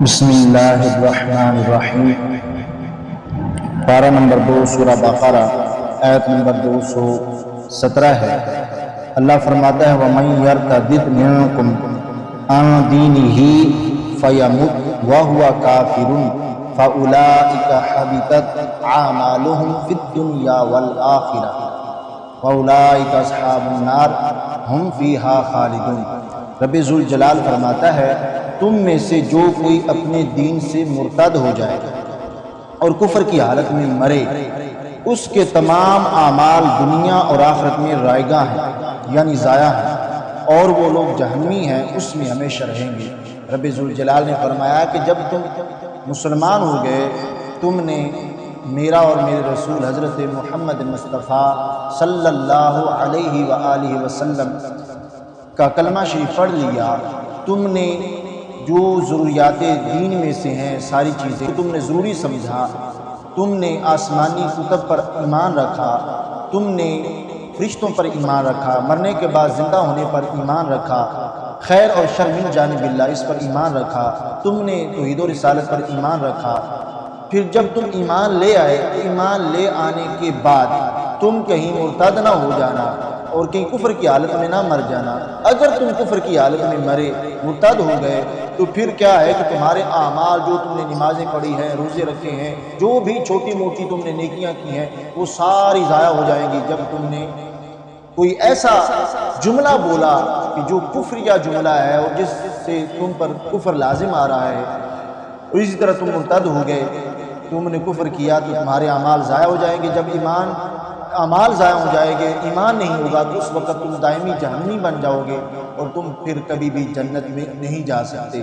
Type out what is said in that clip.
بسم اللہ الرحمن الرحیم۔ پارہ نمبر 2 سورہ بقرہ آیت نمبر 217 ہے۔ اللہ فرماتا ہے وَمَن يَرْتَدِدْ مِنْكُمْ عَنْ دِينِهِ فَيَمُتْ وَهُوَ كَافِرٌ فَأُولَئِكَ حَبِطَتْ أَعْمَالُهُمْ فِي الدُّنْيَا وَالْآخِرَةِ وَأُولَئِكَ أَصْحَابُ النَّارِ هُمْ فِيهَا خَالِدُونَ۔ رب ذوالجلال فرماتا ہے تم میں سے جو کوئی اپنے دین سے مرتد ہو جائے اور کفر کی حالت میں مرے اس کے تمام اعمال دنیا اور آخرت میں رائگاں ہیں یعنی ضائع ہیں اور وہ لوگ جہنمی ہیں اس میں ہمیشہ رہیں گے۔ رب ذوالجلال نے فرمایا کہ جب تم مسلمان ہو گئے تم نے میرا اور میرے رسول حضرت محمد مصطفیٰ صلی اللہ علیہ وآلہ وسلم کا کلمہ شریف پڑھ لیا، تم نے جو ضروریات دین میں سے ہیں ساری چیزیں تم نے ضروری سمجھا، تم نے آسمانی کتب پر ایمان رکھا، تم نے فرشتوں پر ایمان رکھا، مرنے کے بعد زندہ ہونے پر ایمان رکھا، خیر اور شر من جانب اللہ اس پر ایمان رکھا، تم نے توحید و رسالت پر ایمان رکھا۔ پھر جب تم ایمان لے آئے تو ایمان لے آنے کے بعد تم کہیں مرتد نہ ہو جانا اور کہیں کفر کی حالت میں نہ مر جانا۔ اگر تم کفر کی حالت میں مرے مرتد ہو گئے تو پھر کیا ہے کہ تمہارے اعمال جو تم نے نمازیں پڑھی ہیں، روزے رکھے ہیں، جو بھی چھوٹی موٹی تم نے نیکیاں کی ہیں وہ ساری ضائع ہو جائیں گی۔ جب تم نے کوئی ایسا جملہ بولا کہ جو کفریہ جملہ ہے اور جس سے تم پر کفر لازم آ رہا ہے اور اسی طرح تم مرتد ہو گئے، تم نے کفر کیا تو تمہارے اعمال ضائع ہو جائیں گے۔ جب اعمال ضائع ہو جائے گے، ایمان نہیں ہوگا تو اس وقت تم دائمی جہنمی بن جاؤ گے اور تم پھر کبھی بھی جنت میں نہیں جا سکتے۔